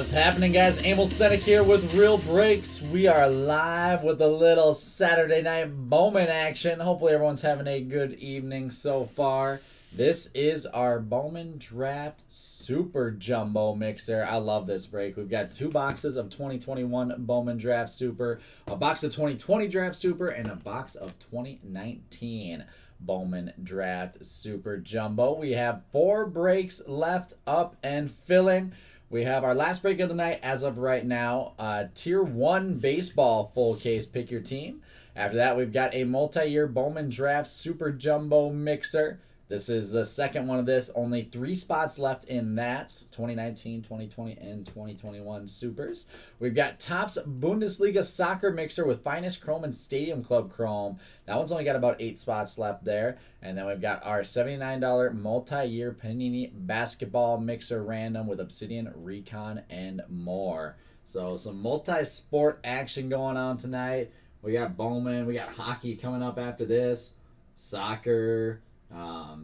What's happening, guys? Emil Senek here with Real Breaks. We are live with a little Saturday night Bowman action. Hopefully everyone's having a good evening so far. This is our Bowman Draft Super Jumbo Mixer. I love this break. We've got 2 boxes of 2021 Bowman Draft Super, a box of 2020 Draft Super, and a box of 2019 Bowman Draft Super Jumbo. We have 4 breaks left up and filling. We have our last break of the night as of right now. Tier 1 baseball full case, pick your team. After that, we've got a multi-year Bowman Draft Super Jumbo Mixer. This is the second one of this. Only 3 spots left in that. 2019, 2020, and 2021 Supers. We've got Topps Bundesliga Soccer Mixer with Finest Chrome and Stadium Club Chrome. That one's only got about 8 spots left there. And then we've got our $79 multi-year Panini Basketball Mixer Random with Obsidian, Recon, and more. So some multi-sport action going on tonight. We got Bowman. We got hockey coming up after this. Soccer.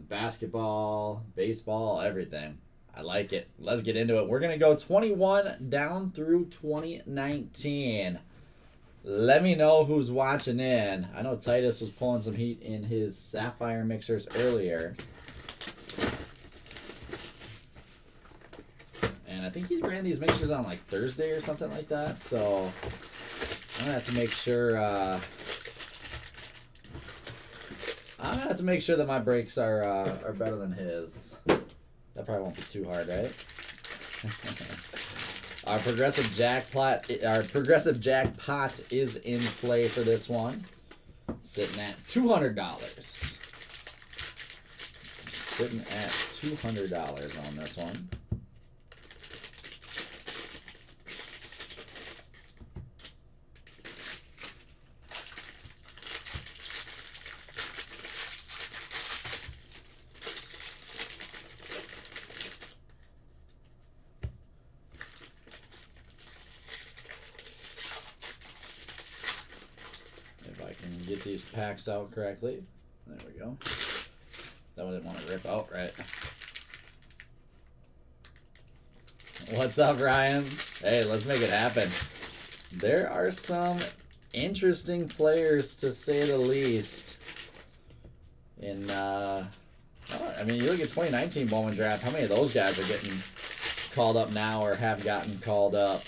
Basketball, baseball, everything. I like it. Let's get into it. We're going to go 21 down through 2019. Let me know who's watching in. I know Titus was pulling some heat in his Sapphire mixers earlier. And I think he ran these mixers on like Thursday or something like that. So I'm going to have to make sure... I'm going to have to make sure that my breaks are better than his. That probably won't be too hard, right? Our progressive jackpot is in play for this one. Sitting at $200. Sitting at $200 on this one. Get these packs out correctly. There we go. That one didn't want to rip out right. What's up, Ryan? Hey, let's make it happen. There are some interesting players, to say the least. I mean, you look at 2019 Bowman Draft, how many of those guys are getting called up now or have gotten called up?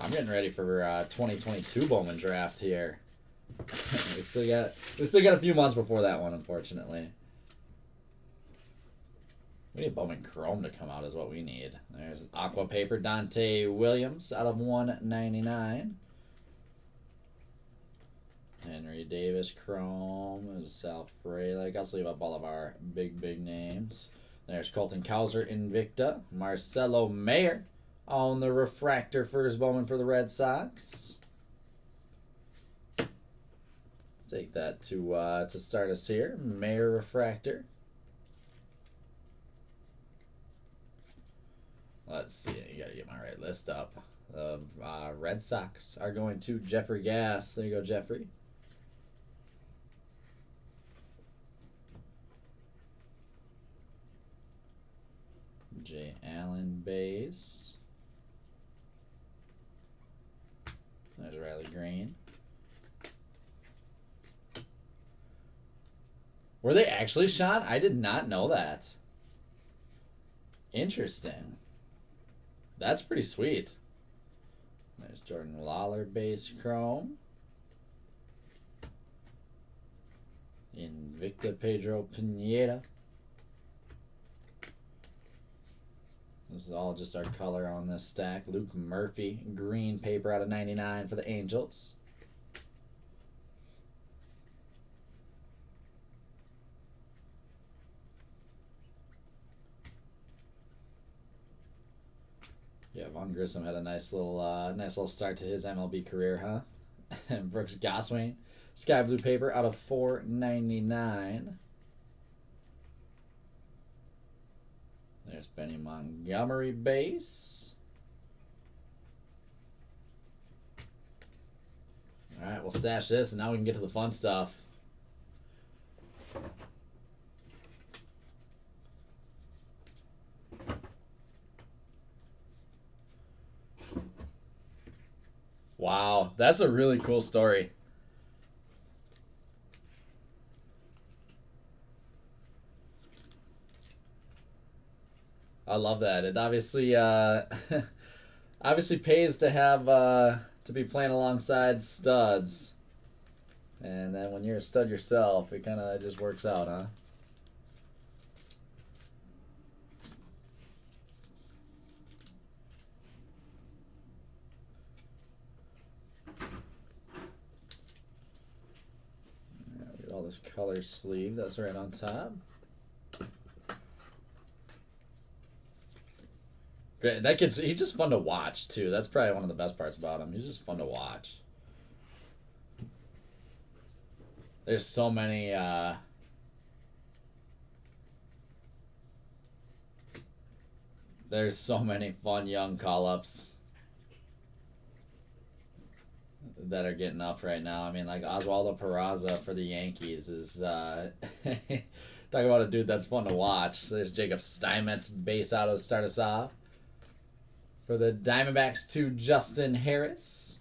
I'm getting ready for 2022 Bowman Draft here. we still got a few months before that one, unfortunately. We need Bowman Chrome to come out is what we need. There's Aqua Paper Dante Williams out of 199. Henry Davis Chrome. There's Sal Frelick. I'll leave up all of our big names. There's Colton Cowser Invicta. Marcelo Mayer on the refractor for his Bowman for the Red Sox. Take that to start us here. Mayer refractor. Let's see. You gotta get my right list up. The Red Sox are going to Jeffrey Gass. There you go, Jeffrey. Jay Allen base. There's Riley Green. Were they actually shot? I did not know that. Interesting. That's pretty sweet. There's Jordan Lawler base chrome. Invicta Pedro Pineda. This is all just our color on this stack. Luke Murphy, green paper out of 99 for the Angels. Yeah, Von Grissom had a nice little start to his MLB career, huh? And Brooks Goswing, sky blue paper out of 499. There's Benny Montgomery base. All right, we'll stash this, and now we can get to the fun stuff. Wow, that's a really cool story. I love that. It obviously obviously pays to have to be playing alongside studs. And then when you're a stud yourself, it kind of just works out, huh? We got all this color sleeve. That's right on top. That kid's, he's just fun to watch, too. That's probably one of the best parts about him. He's just fun to watch. There's so many, there's so many fun young call-ups that are getting up right now. I mean, like Oswaldo Peraza for the Yankees is, talking about a dude that's fun to watch. There's Jacob Steinmetz base auto to start us off. For the Diamondbacks to Justin Harris.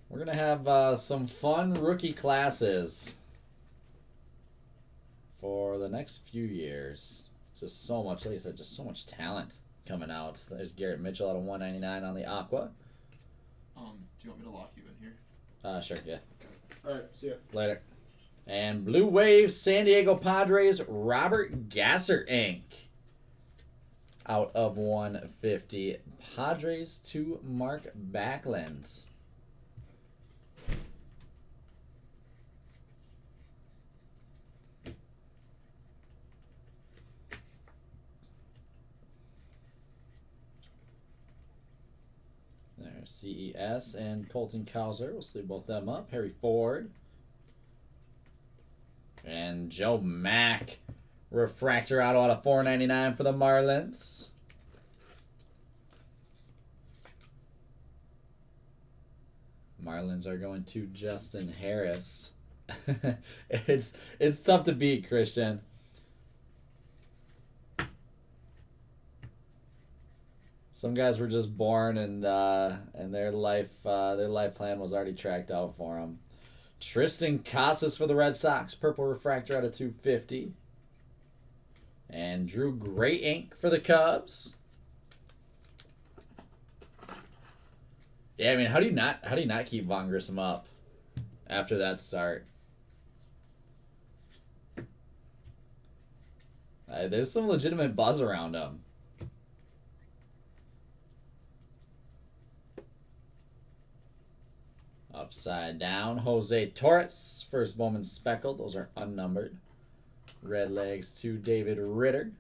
We're going to have some fun rookie classes for the next few years. Just so much, like I said, just so much talent coming out. There's Garrett Mitchell out of 199 on the Aqua. Do you want me to lock you in here? Sure, yeah. All right, see ya. Later. And Blue Wave, San Diego Padres, Robert Gasser Inc. Out of 150. Padres to Mark Backlund. There's CES and Colton Cowser. We'll sleeve both them up. Harry Ford. And Joe Mack. Refractor auto out of 499 for the Marlins. Marlins are going to Justin Harris. It's tough to beat, Christian. Some guys were just born and their life plan was already tracked out for them. Tristan Casas for the Red Sox, purple refractor out of 250. And Drew Gray Ink for the Cubs. Yeah, I mean, how do you not keep Von Grissom up after that start? There's some legitimate buzz around him. Upside down, Jose Torres. First Bowman speckled. Those are unnumbered. Red legs to David Ritter.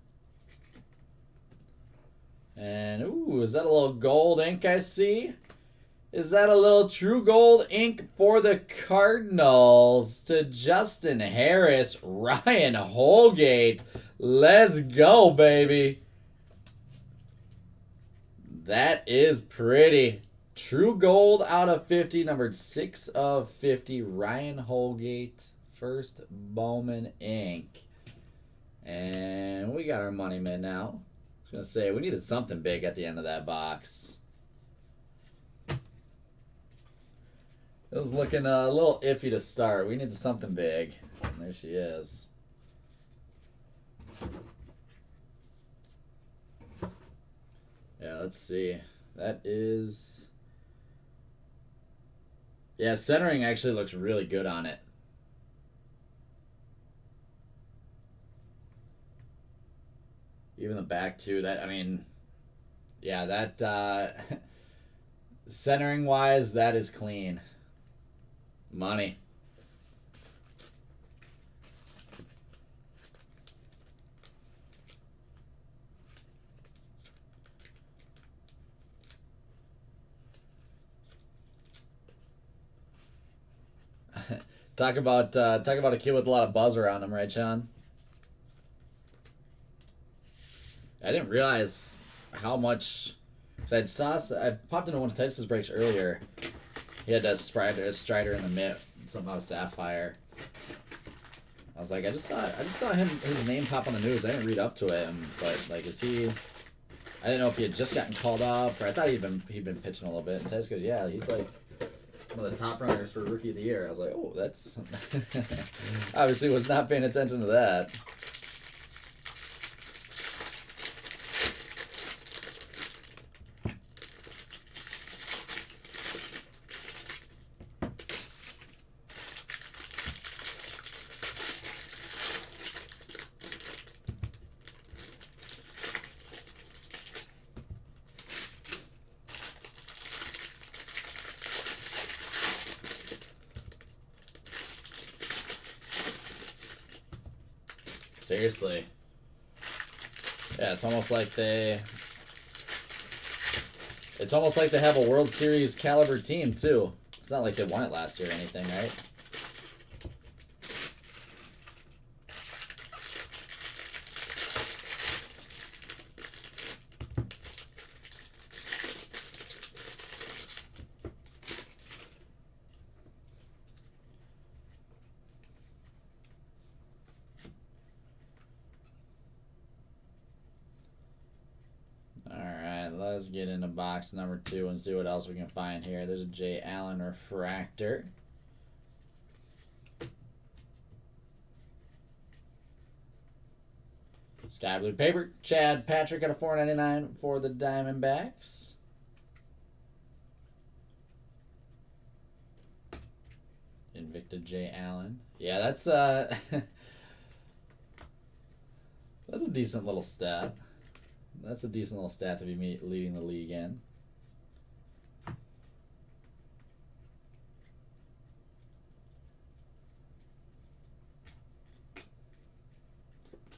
And, ooh, is that a little gold ink I see? Is that a little true gold ink for the Cardinals to Justin Harris, Ryan Holgate? Let's go, baby. That is pretty. True gold out of 50, numbered 6 of 50. Ryan Holgate, first Bowman ink. And we got our money man now. I was going to say, we needed something big at the end of that box. It was looking a little iffy to start. We needed something big. And there she is. Yeah, let's see. That is... Yeah, centering actually looks really good on it. Even the back too. That, I mean, yeah, that centering wise, that is clean. Money. Talk about a kid with a lot of buzz around him, right, Sean? I didn't realize how much. I popped into one of Texas breaks earlier. He had that Strider in the mitt, somehow Sapphire. I was like, I just saw his name pop on the news. I didn't read up to it, but like, is he? I didn't know if he had just gotten called up, or I thought he'd been pitching a little bit. And Ted goes, yeah, he's like one of the top runners for Rookie of the Year. I was like, oh, that's obviously was not paying attention to that. Seriously. Yeah, it's almost like they have a World Series caliber team too. It's not like they won it last year or anything, right? Let's get into box number 2 and see what else we can find here. There's a Jay Allen refractor. Sky blue paper. Chad Patrick at a $4.99 for the Diamondbacks. Invicta Jay Allen. Yeah, that's that's a decent little stat. That's a decent little stat to be leading the league in.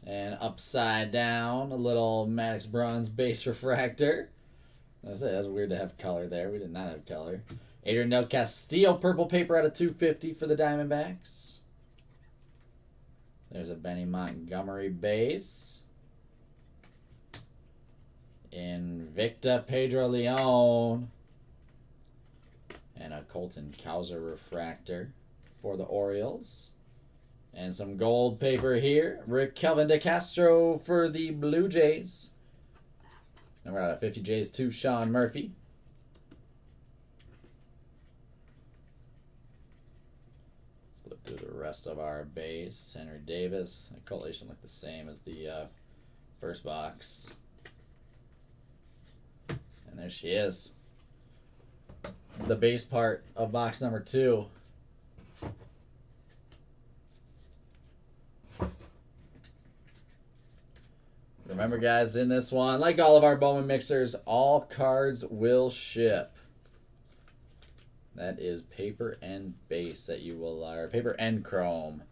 And upside down, a little Maddox Bronze base refractor. I was saying, that's weird to have color there. We did not have color. Adrian Del Castillo, purple paper out of 250 for the Diamondbacks. There's a Benny Montgomery base. Invicta Pedro Leon. And a Colton Cowser refractor for the Orioles. And some gold paper here. Rick Kelvin DeCastro for the Blue Jays. And we're out of 50 Jays to Sean Murphy. Flip through the rest of our base. Henry Davis. The collation looked the same as the first box. And there she is. The base part of box number 2. Remember, guys, in this one, like all of our Bowman mixers, all cards will ship. That is paper and base that you will, or paper and chrome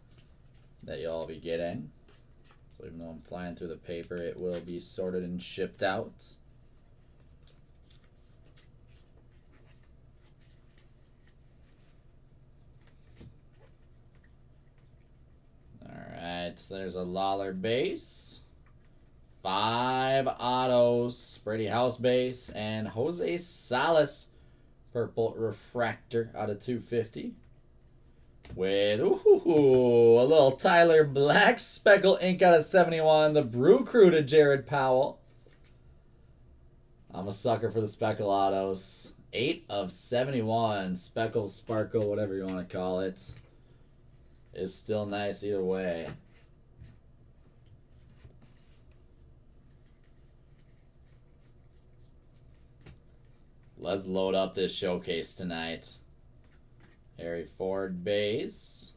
that you'll all be getting. So even though I'm flying through the paper, it will be sorted and shipped out. Alright, so there's a Lawler base. 5 autos, Brady House base, and Jose Salas purple refractor out of 250. With a little Tyler Black speckle ink out of 71. The Brew Crew to Jared Powell. I'm a sucker for the speckle autos. 8 of 71. Speckle, sparkle, whatever you want to call it. Is still nice either way. Let's load up this showcase tonight. Harry Ford base.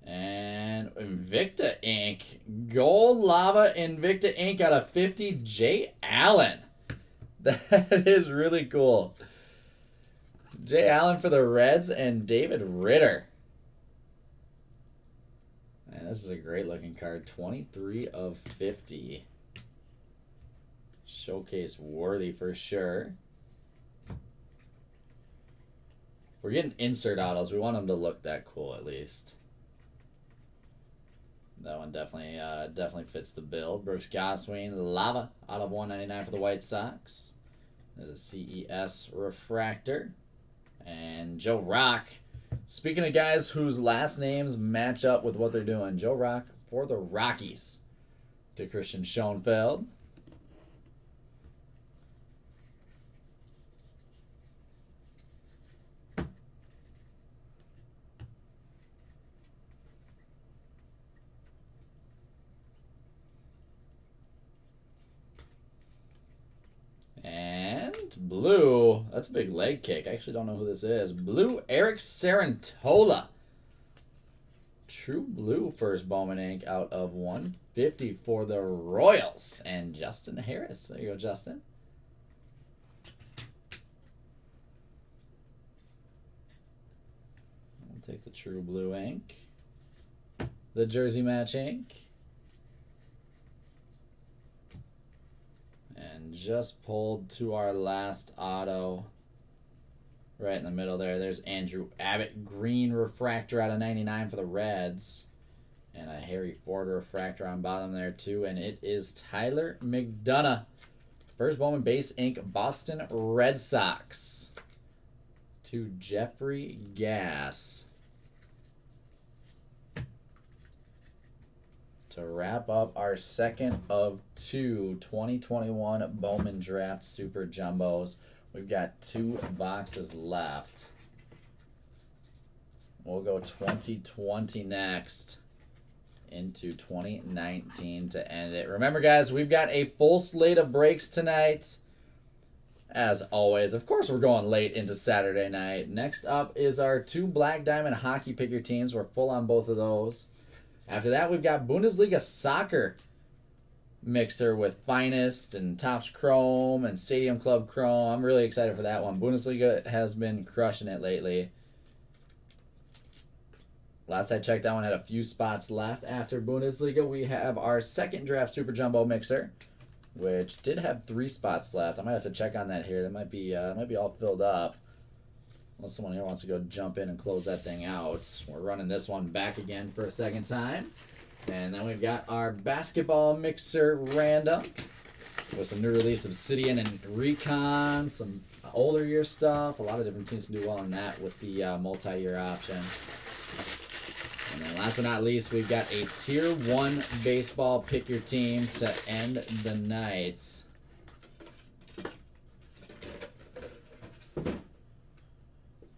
And Invicta ink. Gold Lava Invicta ink out of 50. Jay Allen. That is really cool. Jay Allen for the Reds and David Ritter. Man, this is a great looking card. 23 of 50. Showcase worthy for sure. We're getting insert autos. We want them to look that cool at least. That one definitely fits the bill. Brooks Goswing, Lava out of 199 for the White Sox. There's a CES refractor. And Joe Rock, Speaking of guys whose last names match up with what they're doing, Joe Rock for the Rockies to Christian Schoenfeld. And blue, that's a big leg kick. I actually don't know who this is. Blue, Eric Sarantola. True blue first Bowman ink out of 150 for the Royals. And Justin Harris. There you go, Justin. I'll take the true blue ink. The jersey match ink. And just pulled to our last auto. Right in the middle there. There's Andrew Abbott. Green refractor out of 99 for the Reds. And a Harry Ford refractor on bottom there too. And it is Tyler McDonough. First Bowman base ink Boston Red Sox. To Jeffrey Gass. To wrap up our second of two 2021 Bowman Draft Super Jumbos. We've got 2 boxes left. We'll go 2020 next into 2019 to end it. Remember, guys, we've got a full slate of breaks tonight. As always, of course, we're going late into Saturday night. Next up is our 2 Black Diamond hockey picker teams. We're full on both of those. After that, we've got Bundesliga Soccer mixer with Finest and Topps Chrome and Stadium Club Chrome. I'm really excited for that one. Bundesliga has been crushing it lately. Last I checked, that one had a few spots left. After Bundesliga, we have our second draft Super Jumbo mixer, which did have 3 spots left. I might have to check on that here. That might be all filled up. Unless someone here wants to go jump in and close that thing out. We're running this one back again for a second time. And then we've got our basketball mixer random with some new release Obsidian and Recon, some older year stuff. A lot of different teams can do well in that with the multi-year option. And then last but not least, we've got a Tier 1 baseball pick your team to end the night.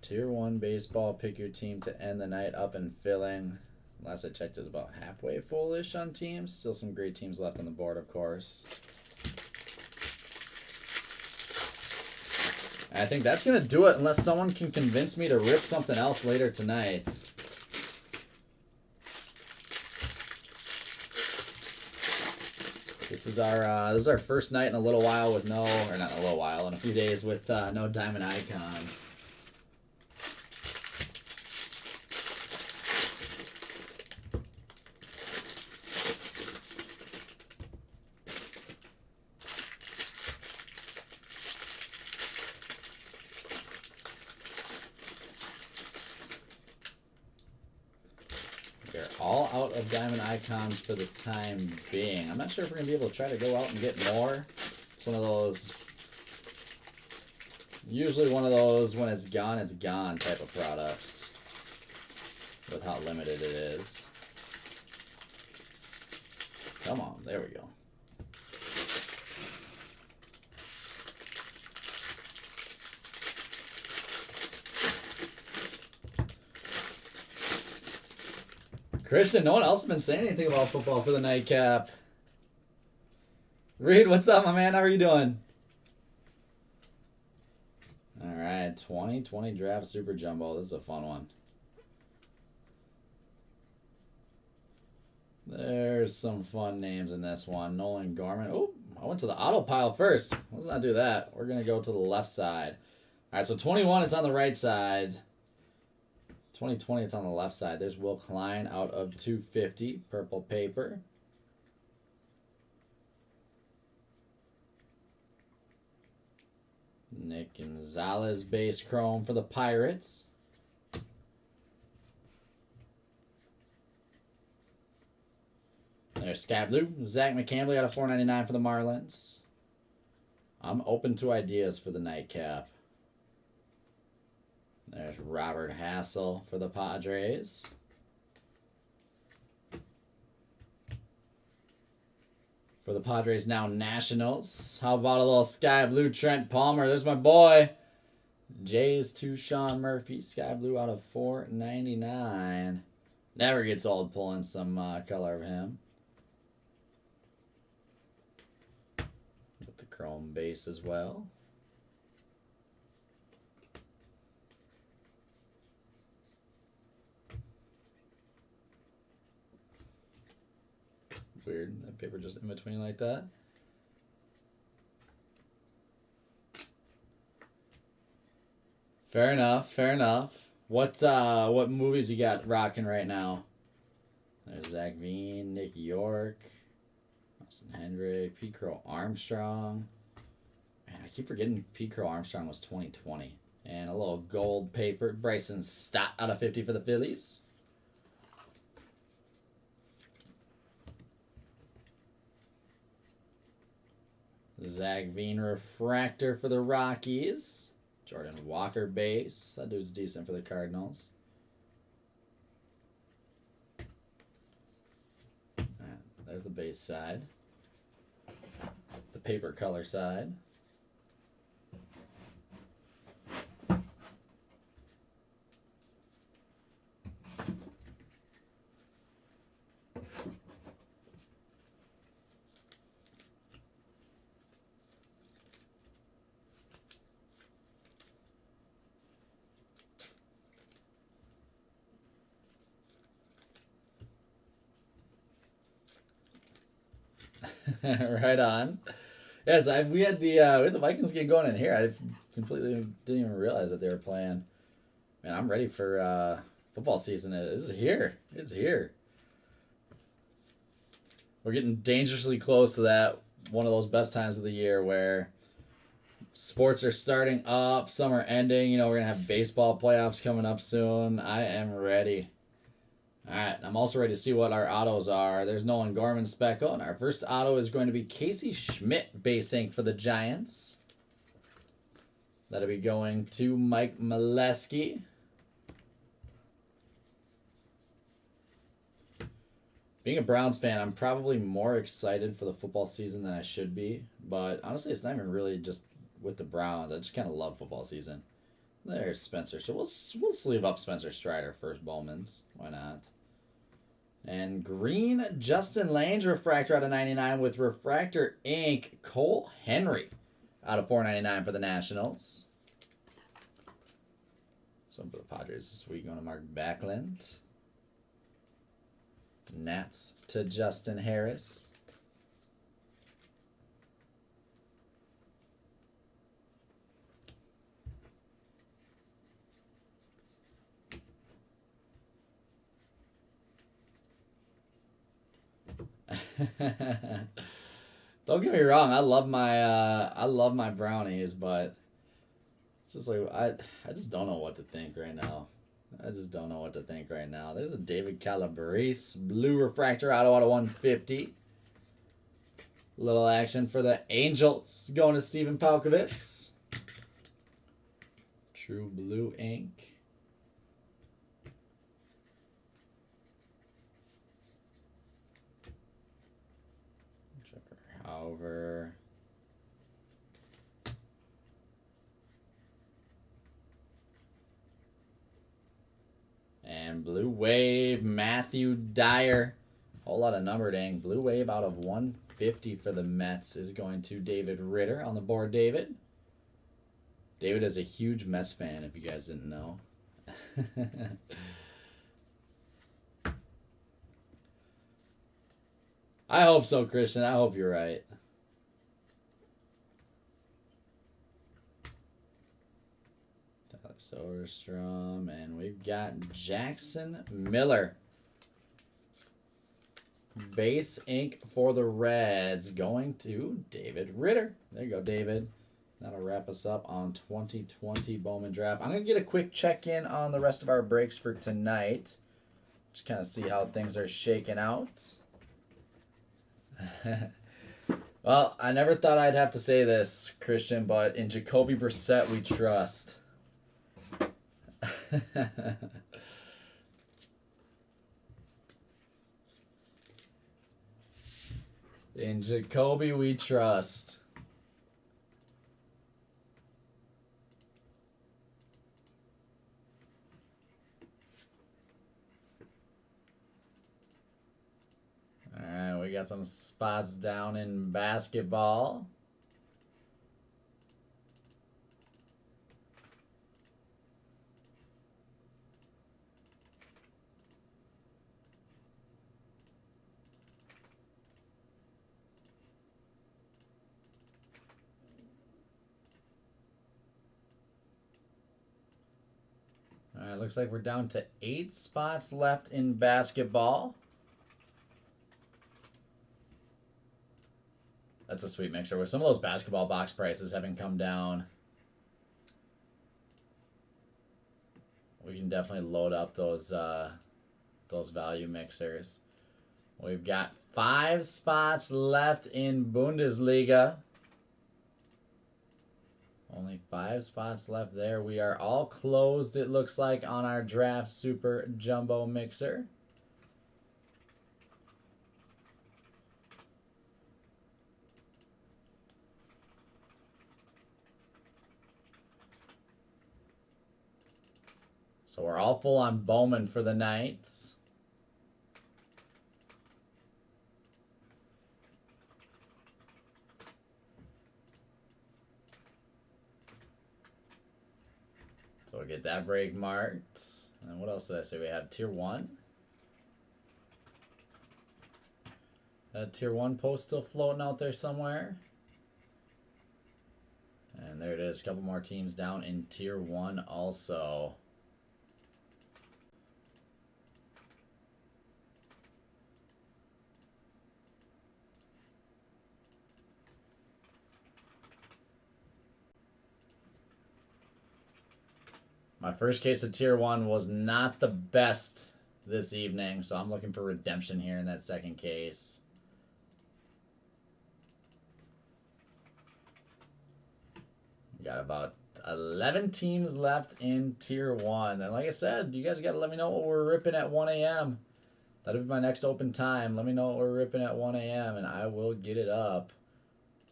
Tier 1 baseball, pick your team to end the night up and filling. Last I checked, it was about halfway full-ish on teams. Still some great teams left on the board, of course. I think that's going to do it unless someone can convince me to rip something else later tonight. This is our first night in a little while with no, or not in a little while, in a few days with no diamond icons. They're all out of diamond icons for the time being. I'm not sure if we're going to be able to try to go out and get more. It's one of those, usually one of those when it's gone type of products with how limited it is. Come on, there we go. Christian, no one else has been saying anything about football for the nightcap. Reed, what's up, my man? How are you doing? All right, 2020 Draft Super Jumbo. This is a fun one. There's some fun names in this one. Nolan Gorman. Oh, I went to the auto pile first. Let's not do that. We're going to go to the left side. All right, so 21, it's on the right side. 2020, it's on the left side. There's Will Klein out of 250, purple paper. Nick Gonzalez base chrome for the Pirates. There's Scat Blue. Zach McCambley out of 499 for the Marlins. I'm open to ideas for the nightcap. There's Robert Hassel for the Padres. For the Padres now Nationals. How about a little sky blue Trent Palmer? There's my boy. Jays to Sean Murphy. Sky blue out of $4.99. Never gets old pulling some color of him. With the chrome base as well. Weird, that paper just in between like that. Fair enough, fair enough. What movies you got rocking right now? There's Zach Veen, Nick York, Austin Hendrick, Pete Crow Armstrong. Man, I keep forgetting Pete Crow Armstrong was 2020. And a little gold paper, Bryson Stott out of 50 for the Phillies. Zach Veen refractor for the Rockies. Jordan Walker base. That dude's decent for the Cardinals. There's the base side. The paper color side. Right on. Yes, we had the Vikings game going in here. I completely didn't even realize that they were playing. Man, I'm ready for football season. It's here. It's here. We're getting dangerously close to that one of those best times of the year where sports are starting up, some are ending. You know, we're gonna have baseball playoffs coming up soon. I am ready. All right, I'm also ready to see what our autos are. There's Nolan Gorman Speckle, and our first auto is going to be Casey Schmidt base ink for the Giants. That'll be going to Mike Molesky. Being a Browns fan, I'm probably more excited for the football season than I should be. But honestly, it's not even really just with the Browns. I just kind of love football season. There's Spencer. So we'll sleeve up Spencer Strider first Bowman's. Why not? And green Justin Lange refractor out of 99 with refractor ink Cole Henry out of $4.99 for the Nationals. So for the Padres this week, going to Mark Backlund. Nats to Justin Harris. Don't get me wrong, I love my brownies, but it's just like I just don't know what to think right now. There's a David Calabrese blue refractor auto out of 150. Little action for the Angels going to Steven Palkovitz. True blue ink. Over. And Blue Wave, Matthew Dyer. Whole lot of number dang. Blue Wave out of 150 for the Mets is going to David Ritter on the board, David. David is a huge Mets fan, if you guys didn't know. I hope so, Christian. I hope you're right. Tyler Soderstrom, and we've got Jackson Miller. Base ink for the Reds going to David Ritter. There you go, David. That'll wrap us up on 2020 Bowman Draft. I'm going to get a quick check-in on the rest of our breaks for tonight. Just kind of see how things are shaking out. Well, I never thought I'd have to say this, Christian, but in Jacoby Brissett we trust. In Jacoby we trust. Alright, we got some spots down in basketball. Alright, looks like we're down to 8 spots left in basketball. That's a sweet mixer. With some of those basketball box prices having come down, we can definitely load up those value mixers. We've got 5 spots left in Bundesliga. Only 5 spots left there. We are all closed, it looks like, on our draft super jumbo mixer. So we're all full on Bowman for the night. So we'll get that break marked. And what else did I say? We have tier 1. That tier 1 post still floating out there somewhere. And there it is. A couple more teams down in tier 1 also. My first case of tier 1 was not the best this evening, so I'm looking for redemption here in that second case. We got about 11 teams left in tier 1. And like I said, you guys got to let me know what we're ripping at 1 a.m. That'll be my next open time. Let me know what we're ripping at 1 a.m. and I will get it up.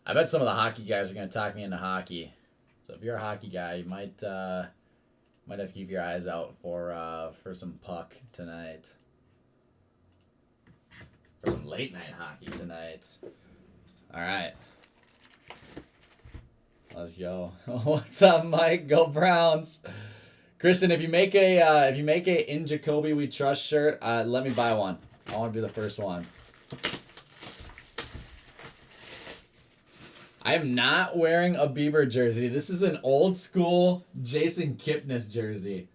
I bet some of the hockey guys are going to talk me into hockey. So if you're a hockey guy, you might have to keep your eyes out for some puck tonight. For some late night hockey tonight. All right. Let's go. What's up, Mike? Go Browns. Kristen, if you make a In Jacoby We Trust shirt, let me buy one. I want to be the first one. I am not wearing a Bieber jersey. This is an old school Jason Kipnis jersey.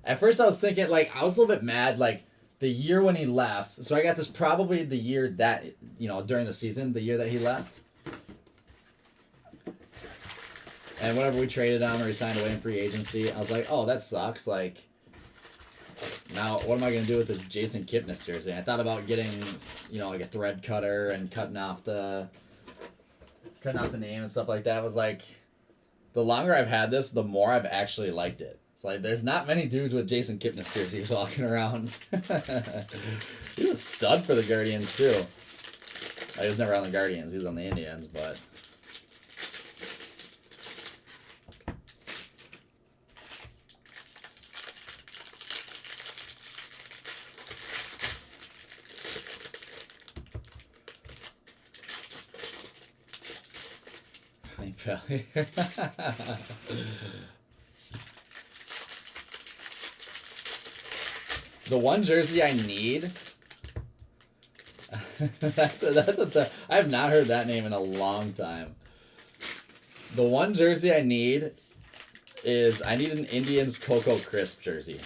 At first I was thinking, like, I was a little bit mad, like, the year when he left. So I got this probably the year that, during the season, the year that he left. And whenever we traded him or he signed away in free agency, I was like, oh, that sucks. Like, now what am I going to do with this Jason Kipnis jersey? I thought about getting, like a thread cutter and cutting off the name and stuff like that. It was like, the longer I've had this, the more I've actually liked it. It's like, there's not many dudes with Jason Kipnis jerseys walking around. He's a stud for the Guardians, too. He was never on the Guardians. He was on the Indians, but... The one jersey I need. I have not heard that name in a long time. The one jersey I need is I need an Indians Cocoa Crisp jersey.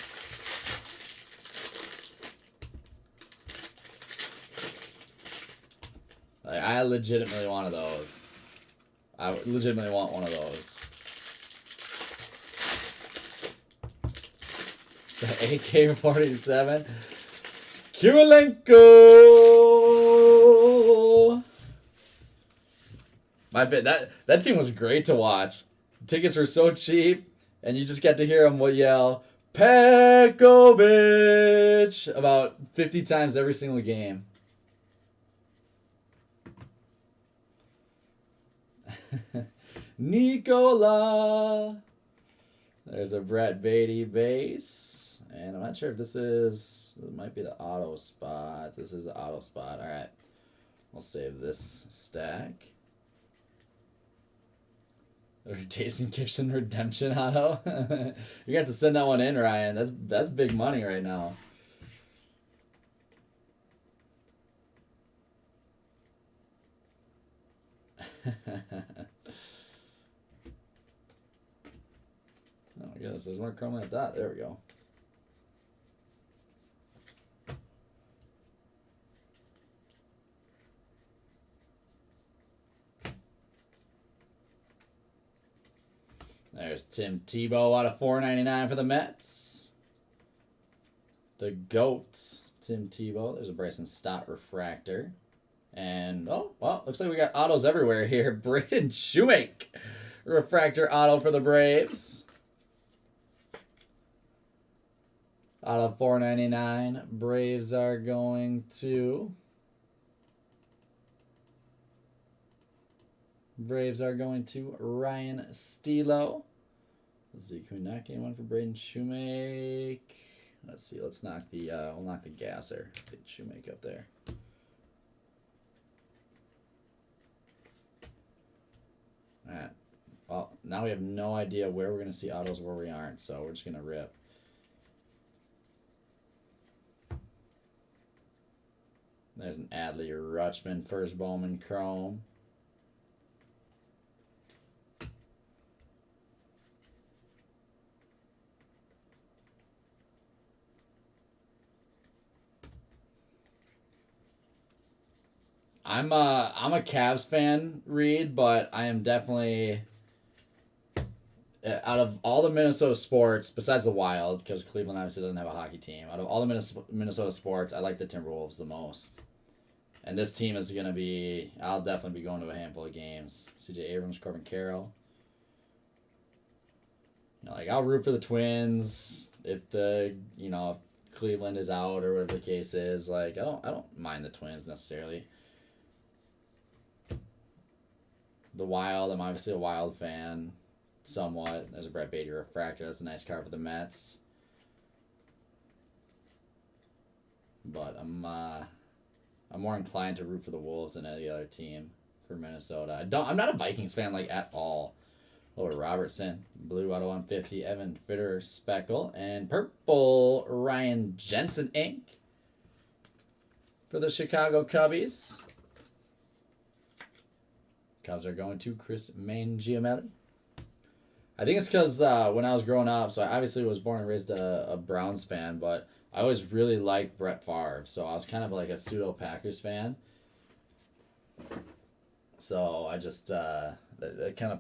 Like, I legitimately want one of those. I legitimately want one of those. The AK-47. Kirilenko! That team was great to watch. Tickets were so cheap. And you just get to hear him yell, Pekovic, about 50 times every single game. Nicola. There's a Brett Beatty base. And I'm not sure if this is... It might be the auto spot. This is the auto spot. All right. We'll save this stack. Jason Gibson redemption auto. You got to send that one in, Ryan. That's big money right now. Oh my goodness, there's more chrome like that. There we go. There's Tim Tebow out of $4.99 for the Mets. The GOAT, Tim Tebow. There's a Bryson Stott refractor. And, oh, well, looks like we got autos everywhere here. Braden Shoemake, refractor auto for the Braves. Out of $4.99. Braves are going to... Ryan Stilo. Let's see, can we knock anyone for Braden Shoemake? Let's see, let's knock the, we'll knock the gasser. Get Shoemake up there. Alright, well, now we have no idea where we're going to see autos where we aren't, so we're just going to rip. There's an Adley Rutschman first Bowman Chrome. I'm a Cavs fan, Reed, but I am definitely out of all the Minnesota sports, besides the Wild, because Cleveland obviously doesn't have a hockey team. Out of all the Minnesota sports, I like the Timberwolves the most. And this team is going to be... I'll definitely be going to a handful of games. C.J. Abrams, Corbin Carroll. You know, like, I'll root for the Twins if the, you know, if Cleveland is out or whatever the case is. Like, I don't mind the Twins necessarily. The Wild, I'm obviously a Wild fan, somewhat. There's a Brett Beatty refractor. That's a nice card for the Mets. But I'm more inclined to root for the Wolves than any other team for Minnesota. I'm not a Vikings fan, like, at all. Lower Robertson, blue auto 150, Evan Fitter Speckle, and purple Ryan Jensen ink for the Chicago Cubbies. Cubs are going to Chris Mangiamelli. I think it's because when I was growing up, so I obviously was born and raised a Browns fan, but I always really liked Brett Favre, so I was kind of like a pseudo Packers fan. So I just that kind of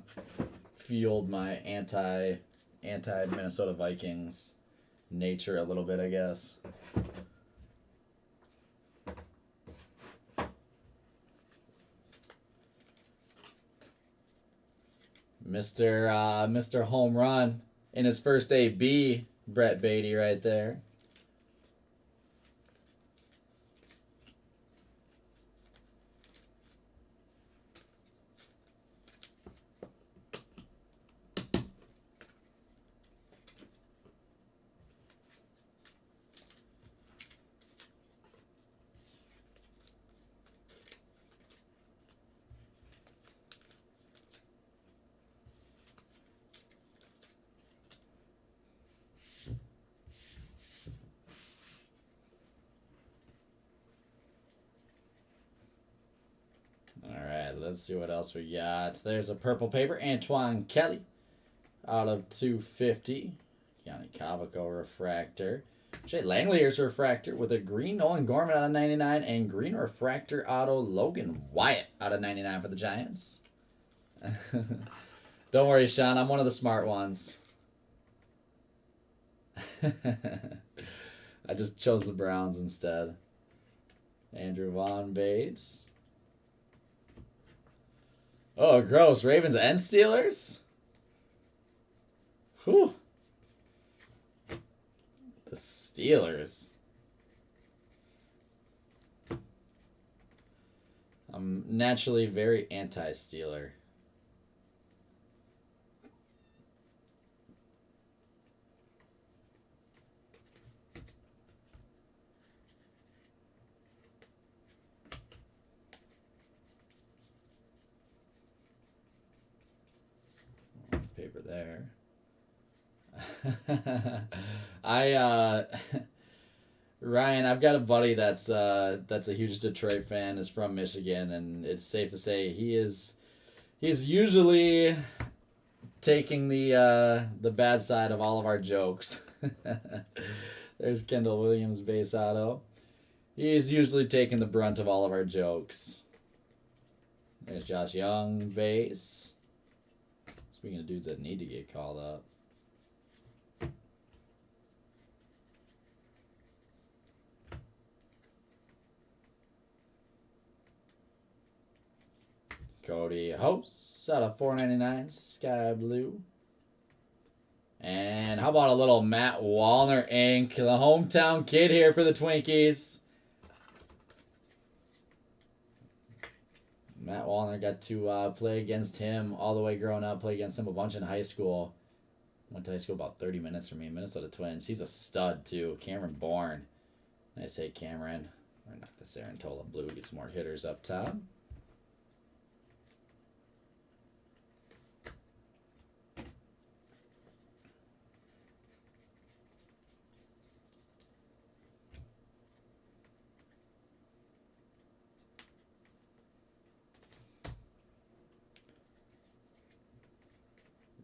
fueled my anti Minnesota Vikings nature a little bit, I guess. Mr. Home Run in his first AB, Brett Beatty right there. Let's see what else we got. There's a purple paper. Antoine Kelly out of 250. Yanni Cavaco refractor. Jay Langley's refractor with a green Nolan Gorman out of 99 and green refractor auto Logan Wyatt out of 99 for the Giants. Don't worry, Sean. I'm one of the smart ones. I just chose the Browns instead. Andrew Vaughn Bates. Oh, gross. Ravens and Steelers? Whew. The Steelers. I'm naturally very anti-Steeler. Paper there. Ryan, I've got a buddy that's a huge Detroit fan, is from Michigan, and it's safe to say he's usually taking the bad side of all of our jokes. There's Kendall Williams base auto. He's usually taking the brunt of all of our jokes. There's Josh Young base. Speaking of dudes that need to get called up. Cody Host out of 499, Sky Blue. And how about a little Matt Wallner ink, the hometown kid here for the Twinkies. Matt Wallner got to play against him all the way growing up, play against him a bunch in high school. Went to high school about 30 minutes from me, Minnesota Twins. He's a stud, too. Cameron Bourne. Nice hit, Cameron. Or knock this Arantola blue, get some more hitters up top.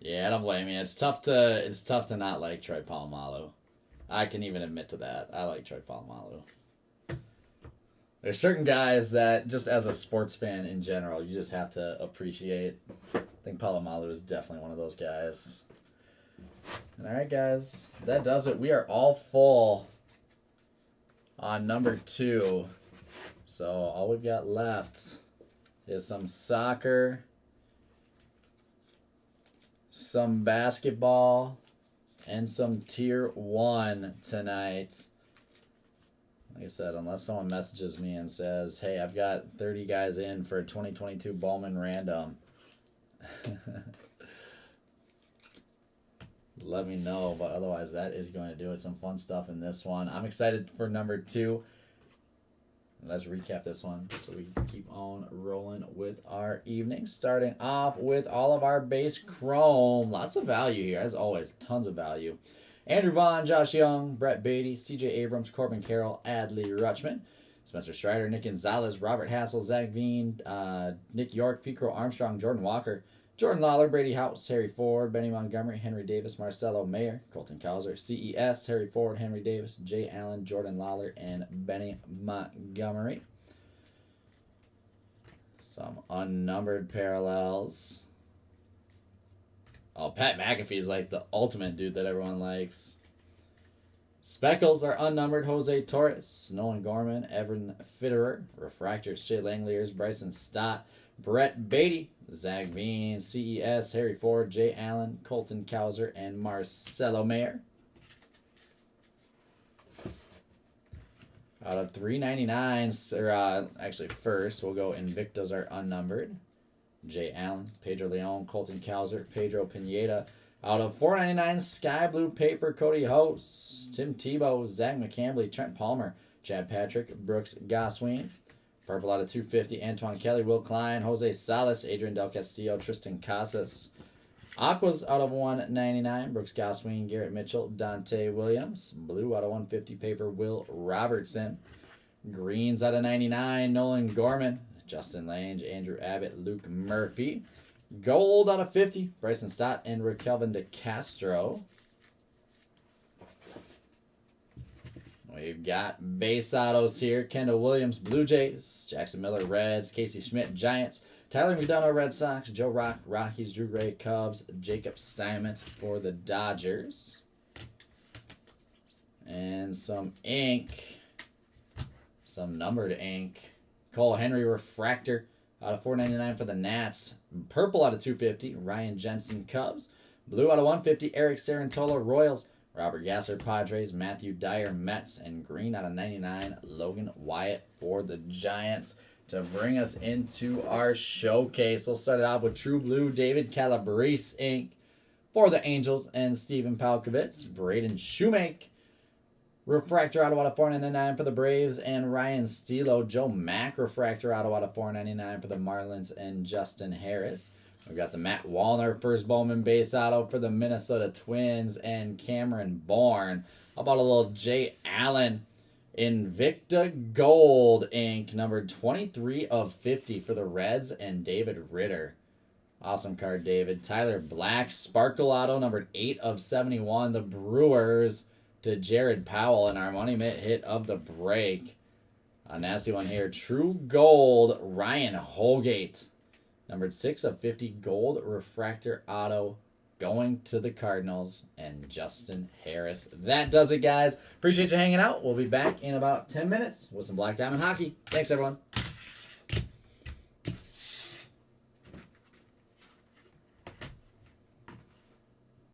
Yeah, I don't blame you. It's tough to not like Troy Polamalu. I can even admit to that. I like Troy Polamalu. There's certain guys that, just as a sports fan in general, you just have to appreciate. I think Polamalu is definitely one of those guys. All right, guys. That does it. We are all full on number 2. So all we've got left is some soccer, some basketball, and some tier 1 tonight. Like I said, unless someone messages me and says, hey, I've got 30 guys in for a 2022 Bowman random, let me know. But otherwise, that is going to do it. Some fun stuff in this one. I'm excited for number 2. Let's recap this one so we can keep on rolling with our evening. Starting off with all of our base chrome. Lots of value here, as always. Tons of value. Andrew Vaughn, Josh Young, Brett Beatty, C.J. Abrams, Corbin Carroll, Adley Rutschman, Spencer Strider, Nick Gonzalez, Robert Hassel, Zach Veen, Nick York, Pico Armstrong, Jordan Walker, Jordan Lawler, Brady House, Harry Ford, Benny Montgomery, Henry Davis, Marcelo Mayer, Colton Cowser, CES, Harry Ford, Henry Davis, Jay Allen, Jordan Lawler, and Benny Montgomery. Some unnumbered parallels. Oh, Pat McAfee's like the ultimate dude that everyone likes. Speckles are unnumbered. Jose Torres, Nolan Gorman, Evan Fitterer, Refractors, Shea Langeliers, Bryson Stott, Brett Beatty, Zach Veen, CES, Harry Ford, Jay Allen, Colton Cowser, and Marcelo Mayer. Out of 399s, or actually first, we'll go Invictas are unnumbered. Jay Allen, Pedro Leon, Colton Cowser, Pedro Pineda. Out of 499, Sky Blue Paper, Cody Host, Tim Tebow, Zach McCambly, Trent Palmer, Chad Patrick, Brooks Gosween. Purple out of 250, Antoine Kelly, Will Klein, Jose Salas, Adrian Del Castillo, Tristan Casas. Aquas out of 199, Brooks Gosween, Garrett Mitchell, Dante Williams. Blue out of 150, Paper, Will Robertson. Greens out of 99, Nolan Gorman, Justin Lange, Andrew Abbott, Luke Murphy. Gold out of 50, Bryson Stott and Raquelvin DeCastro. We've got base autos here. Kendall Williams, Blue Jays. Jackson Miller, Reds. Casey Schmidt, Giants. Tyler McDonough, Red Sox. Joe Rock, Rockies. Drew Gray, Cubs. Jacob Steinmetz for the Dodgers. And some ink. Some numbered ink. Cole Henry, Refractor out of 499 for the Nats. Purple out of 250, Ryan Jensen, Cubs. Blue out of 150, Eric Sarantola, Royals. Robert Gasser, Padres. Matthew Dyer, Mets. And green out of 99, Logan Wyatt for the Giants. To bring us into our showcase, we'll start it off with True Blue, David Calabrese, Inc. for the Angels and Steven Palkovitz. Braden Shoemake. Refractor Auto out of 499 for the Braves and Ryan Stilo. Joe Mack refractor Auto out of 499 for the Marlins and Justin Harris. We've got the Matt Wallner first Bowman base auto for the Minnesota Twins and Cameron Bourne. How about a little Jay Allen Invicta Gold Ink, numbered 23 of 50 for the Reds and David Ritter. Awesome card, David. Tyler Black Sparkle Auto, numbered 8 of 71, the Brewers to Jared Powell, and our money mitt hit of the break. A nasty one here. True Gold Ryan Holgate, numbered 6 of 50 gold refractor auto, going to the Cardinals and Justin Harris. That does it, guys. Appreciate you hanging out. We'll be back in about 10 minutes with some Black Diamond Hockey. Thanks, everyone.